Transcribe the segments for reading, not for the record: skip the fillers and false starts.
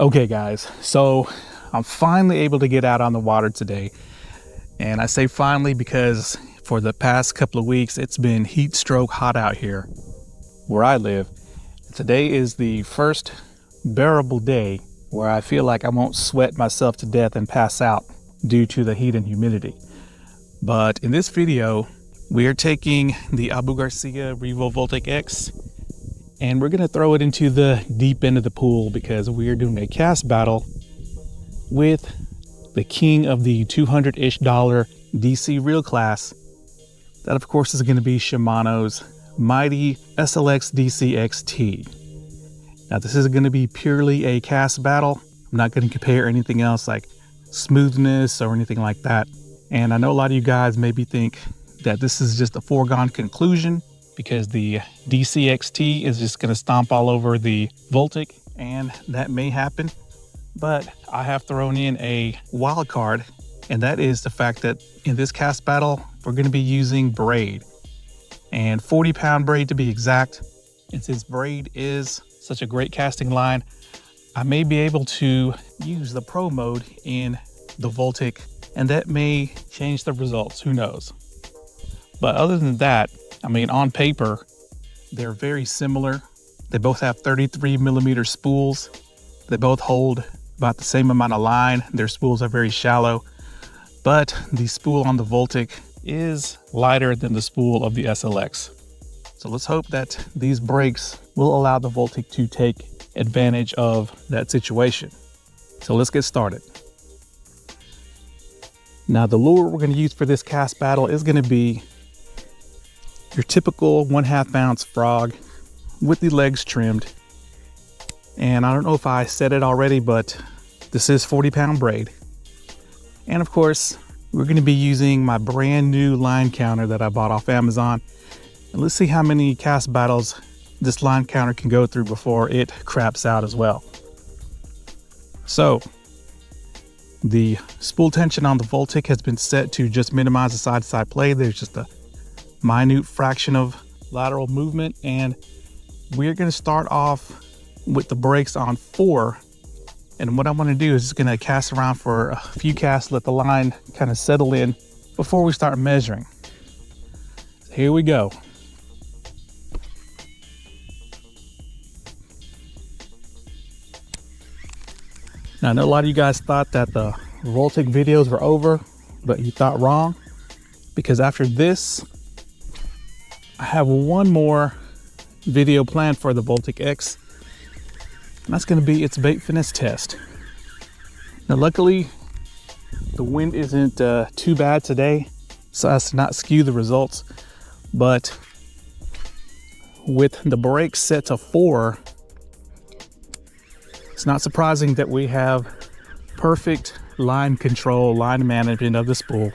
Okay guys, so I'm finally able to get out on the water today. And I say finally because for the past couple of weeks, it's been heat stroke hot out here where I live. Today is the first bearable day where I feel like I won't sweat myself to death and pass out due to the heat and humidity. But in this video, we are taking the Abu Garcia REVO VOLTIQ X and we're gonna throw it into the deep end of the pool because we are doing a cast battle with the king of the $200-ish DC reel class. That of course is gonna be Shimano's mighty SLX DC XT. Now this is gonna be purely a cast battle. I'm not gonna compare anything else like smoothness or anything like that. And I know a lot of you guys maybe think that this is just a foregone conclusion because the DC XT is just going to stomp all over the Voltaic, and that may happen. But I have thrown in a wild card, and that is the fact that in this cast battle, we're going to be using braid, and 40-pound braid to be exact. And since braid is such a great casting line, I may be able to use the pro mode in the Voltaic, and that may change the results, who knows. But other than that, I mean, on paper, they're very similar. They both have 33mm spools. They both hold about the same amount of line. Their spools are very shallow, but the spool on the Voltaic is lighter than the spool of the SLX. So let's hope that these brakes will allow the Voltaic to take advantage of that situation. So let's get started. Now the lure we're going to use for this cast battle is going to be your typical 1/2 ounce frog with the legs trimmed. And I don't know if I said it already, but this is 40-pound braid. And of course, we're going to be using my brand new line counter that I bought off Amazon. And let's see how many cast battles this line counter can go through before it craps out as well. So the spool tension on the Voltaic has been set to just minimize the side-to-side play. There's just a minute fraction of lateral movement, and we're going to start off with the brakes on 4. And what I'm going to do is just going to cast around for a few casts, let the line kind of settle in before we start measuring. So here we go. Now I know a lot of you guys thought that the Voltaic videos were over, but you thought wrong, because after this I have one more video planned for the Voltaic X, and that's going to be its bait finesse test. Now luckily the wind isn't too bad today, so as to not skew the results, but with the brakes set to 4, it's not surprising that we have perfect line control, line management of the spool.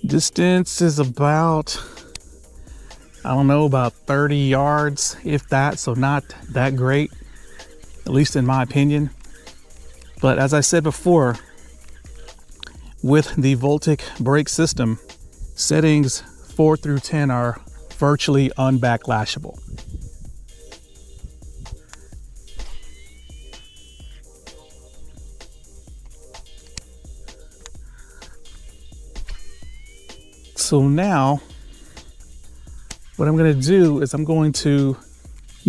Distance is about, I don't know, about 30 yards, if that, so not that great, at least in my opinion. But as I said before, with the Voltaic brake system, settings 4 through 10 are virtually unbacklashable. So now what I'm going to do is I'm going to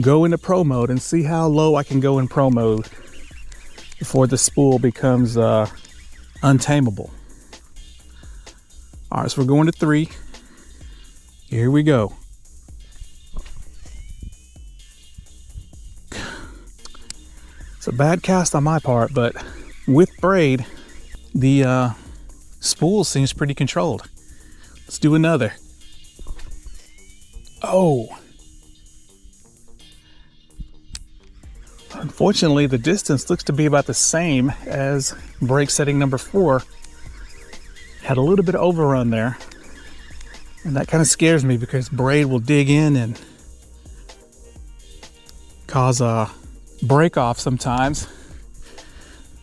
go into pro mode and see how low I can go in pro mode before the spool becomes untamable. All right, so we're going to 3. Here we go. It's a bad cast on my part, but with braid, the spool seems pretty controlled. Let's do another. Oh. Unfortunately, the distance looks to be about the same as brake setting number 4. Had a little bit of overrun there. And that kind of scares me because braid will dig in and cause a break off sometimes.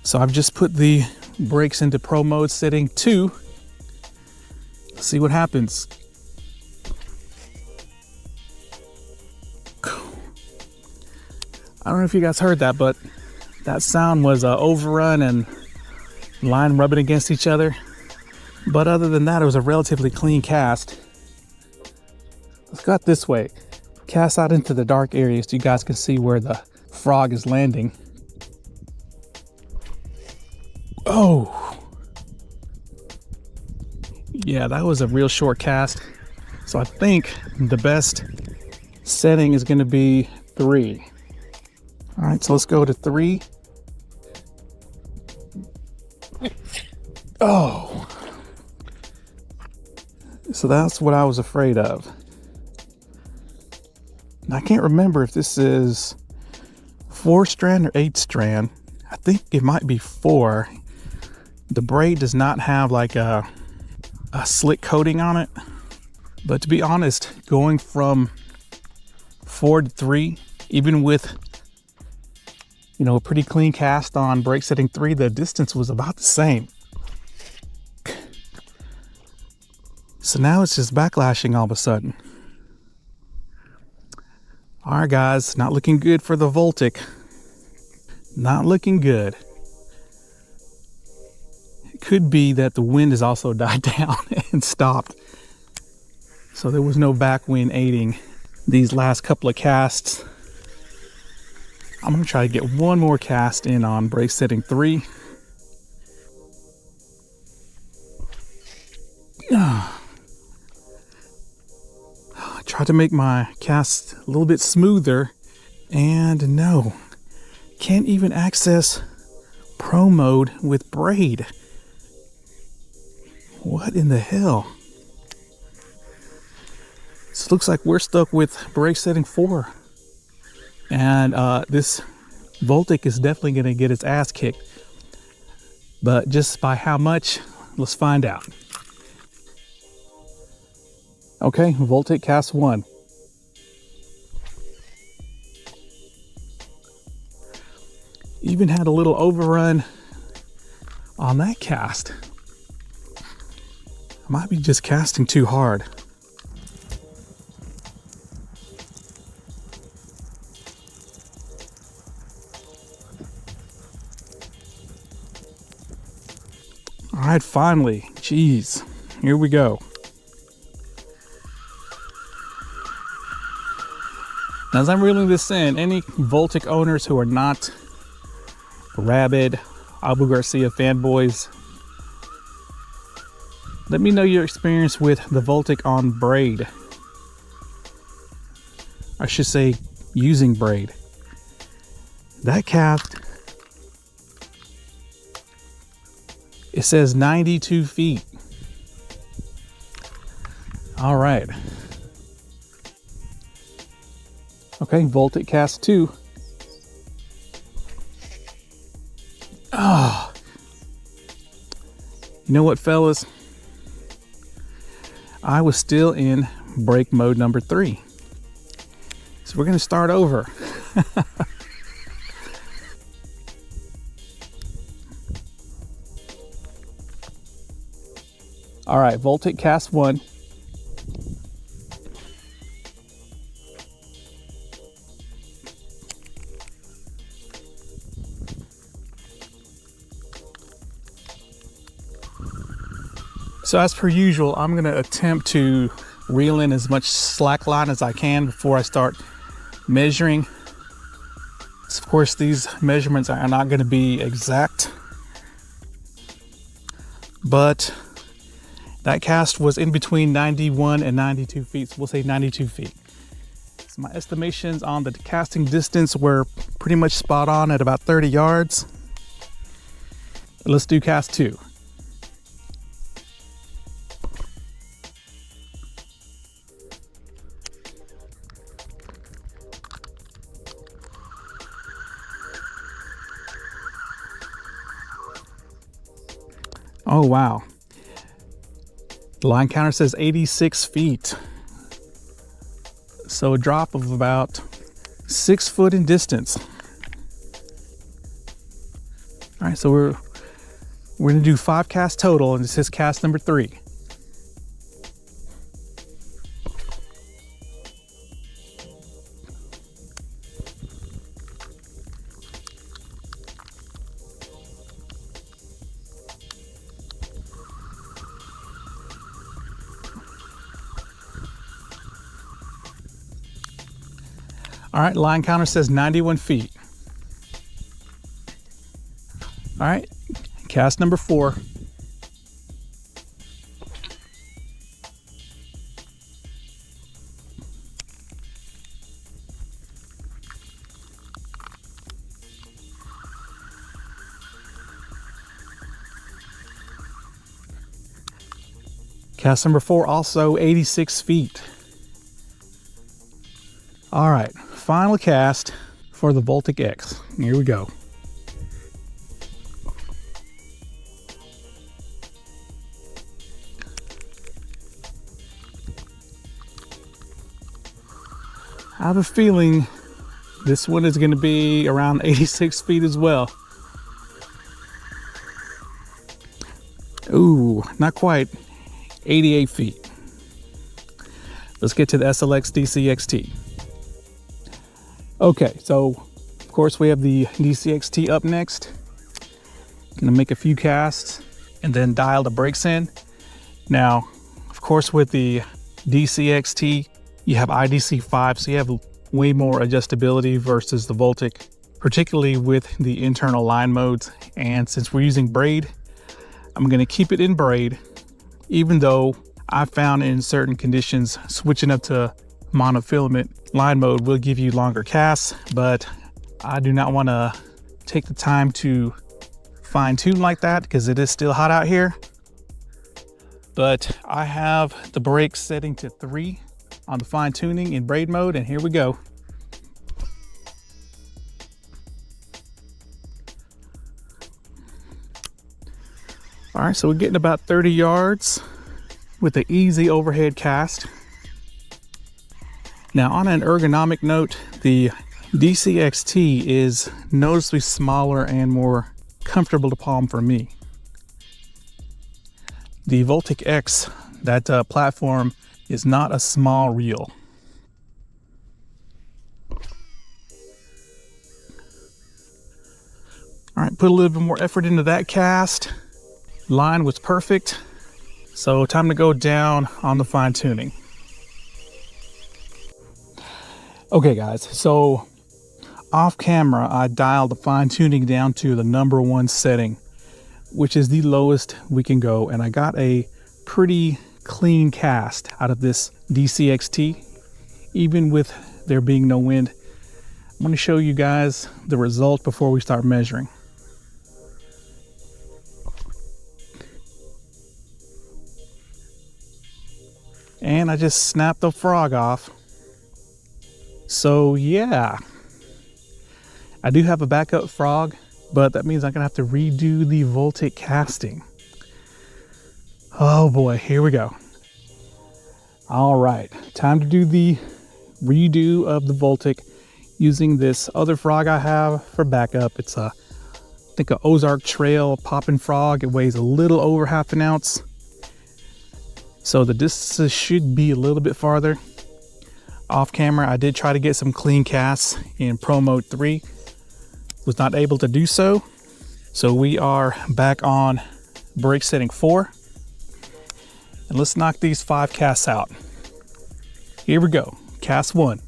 So I've just put the brakes into pro mode setting 2. See what happens. I don't know if you guys heard that, but that sound was overrun and line rubbing against each other. But other than that, it was a relatively clean cast. Let's go out this way. Cast out into the dark area so you guys can see where the frog is landing. Oh. Yeah, that was a real short cast. So I think the best setting is going to be 3. All right, so let's go to 3. Oh. So that's what I was afraid of. I can't remember if this is 4 strand or 8 strand. I think it might be 4. The braid does not have like a slick coating on it. But to be honest, going from 4 to 3, even with, you know, a pretty clean cast on brake setting 3, the distance was about the same. So now it's just backlashing all of a sudden. All right, guys, not looking good for the Voltaic. Not looking good. It could be that the wind has also died down and stopped. So there was no backwind aiding these last couple of casts. I'm gonna try to get one more cast in on brake setting 3. I tried to make my cast a little bit smoother, and no, can't even access pro mode with braid. What in the hell? So it looks like we're stuck with brake setting 4. And this Voltaic is definitely going to get its ass kicked. But just by how much, let's find out. Okay, Voltaic cast 1. Even had a little overrun on that cast. I might be just casting too hard. All right, finally, jeez, here we go. Now, as I'm reeling this in, any Voltaic owners who are not rabid Abu Garcia fanboys, let me know your experience with the Voltaic on braid. I should say using braid. That cast, it says 92 feet. All right. Okay, Voltaic cast 2. Ah. You know what, fellas? I was still in brake mode number 3. So we're gonna start over. All right, Voltaic cast 1. So as per usual, I'm gonna attempt to reel in as much slack line as I can before I start measuring. So of course, these measurements are not gonna be exact, but that cast was in between 91 and 92 feet, so we'll say 92 feet. So my estimations on the casting distance were pretty much spot on at about 30 yards. Let's do cast 2. Oh, wow. The line counter says 86 feet. So a drop of about 6 foot in distance. All right, so we're gonna do 5 casts total, and this is cast number 3. All right, line counter says 91 feet. All right, cast number 4. Cast number 4, also 86 feet. All right, final cast for the Voltaic X. Here we go. I have a feeling this one is going to be around 86 feet as well. Ooh, not quite. 88 feet. Let's get to the SLX DC XT. Okay, so of course we have the DC XT up next. Gonna make a few casts and then dial the brakes in. Now, of course, with the DC XT, you have IDC5, so you have way more adjustability versus the Voltaic, particularly with the internal line modes. And since we're using braid, I'm gonna keep it in braid, even though I found in certain conditions switching up to monofilament line mode will give you longer casts, but I do not want to take the time to fine tune like that because it is still hot out here. But I have the brake setting to 3 on the fine tuning in braid mode, and here we go. All right, so we're getting about 30 yards with an easy overhead cast. Now, on an ergonomic note, the DC XT is noticeably smaller and more comfortable to palm for me. The Voltaic X, that platform, is not a small reel. All right, put a little bit more effort into that cast. Line was perfect, so time to go down on the fine tuning. Okay guys, so off camera I dialed the fine tuning down to the #1 setting, which is the lowest we can go, and I got a pretty clean cast out of this DC XT, even with there being no wind. I'm going to show you guys the result before we start measuring. And I just snapped the frog off. So yeah, I do have a backup frog, but that means I'm gonna have to redo the Voltaic casting. Oh boy, here we go. All right, time to do the redo of the Voltaic using this other frog I have for backup. It's I think an Ozark Trail popping frog. It weighs a little over ½ an ounce. So the distances should be a little bit farther. Off camera, I did try to get some clean casts in Pro Mode 3. Was not able to do so. So we are back on brake setting 4. And let's knock these 5 casts out. Here we go, cast 1.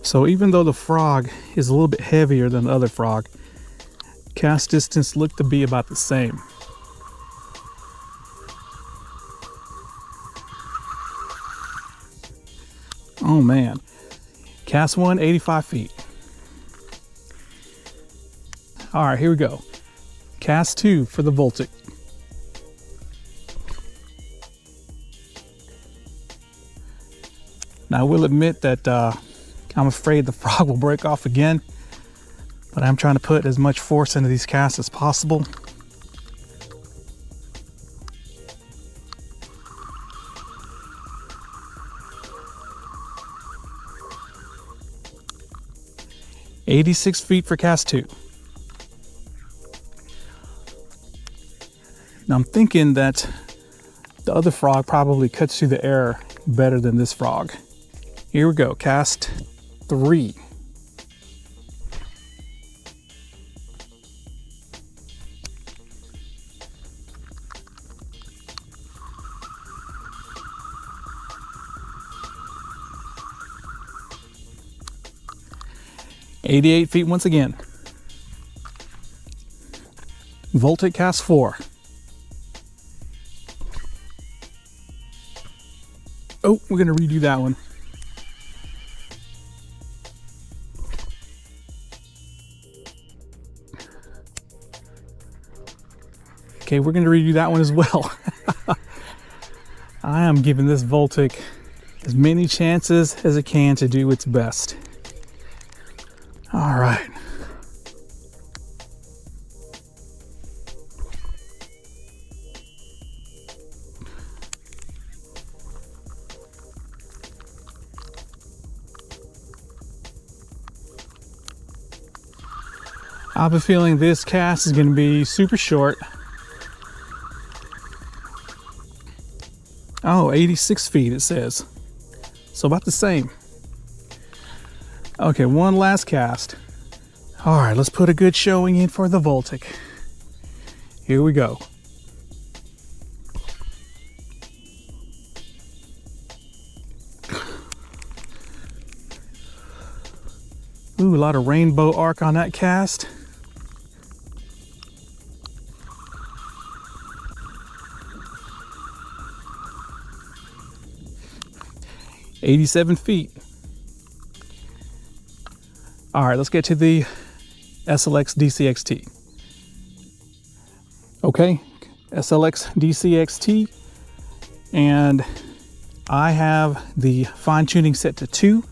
So even though the frog is a little bit heavier than the other frog, cast distance looked to be about the same. Oh man, cast 1, 85 feet. All right, here we go. Cast 2 for the Voltaic. Now I will admit that I'm afraid the frog will break off again, but I'm trying to put as much force into these casts as possible. "86 feet for cast 2. Now I'm thinking that the other frog probably cuts through the air better than this frog. Here we go, cast 3. 88 feet once again. Voltaic cast 4. Oh, we're gonna redo that one. Okay, we're gonna redo that one as well. I am giving this Voltaic as many chances as it can to do its best. All right. I have a feeling this cast is going to be super short. Oh, 86 feet it says. So about the same. Okay, one last cast. All right, let's put a good showing in for the Voltaic. Here we go. Ooh, a lot of rainbow arc on that cast. $87 feet. All right, let's get to the SLX DC XT. Okay, SLX DC XT, and I have the fine tuning set to 2.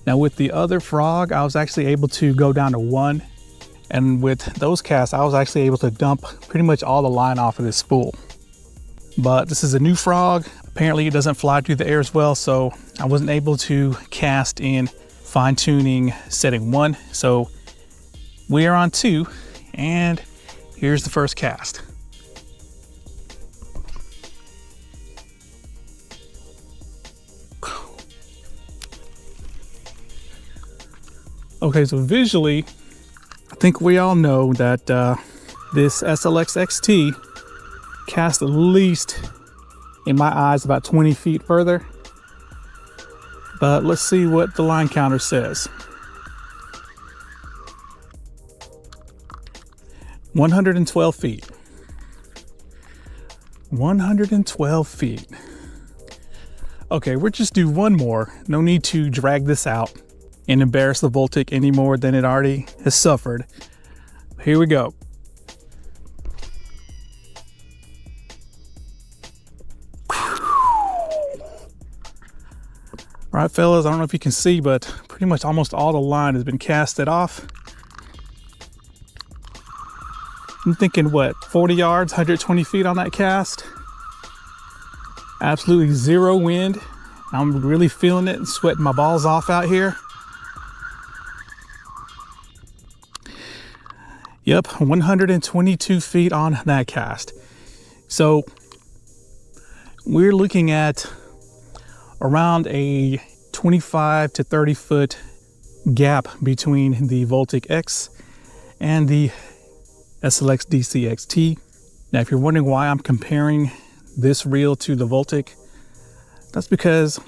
Now with the other frog, I was actually able to go down to 1. And with those casts, I was actually able to dump pretty much all the line off of this spool. But this is a new frog. Apparently it doesn't fly through the air as well, so I wasn't able to cast in fine tuning setting 1. So we are on 2, and here's the first cast. Okay, so visually, I think we all know that this SLX XT casts at least, in my eyes, about 20 feet further. But let's see what the line counter says. 112 feet. 112 feet. Okay, we'll just do one more. No need to drag this out and embarrass the Voltaic any more than it already has suffered. Here we go. All right, fellas, I don't know if you can see, but pretty much almost all the line has been casted off. I'm thinking, what, 40 yards, 120 feet on that cast? Absolutely zero wind. I'm really feeling it and sweating my balls off out here. Yep, 122 feet on that cast. So we're looking at around a 25 to 30 foot gap between the Voltaic X and the SLX DC XT. Now, if you're wondering why I'm comparing this reel to the Voltaic, that's because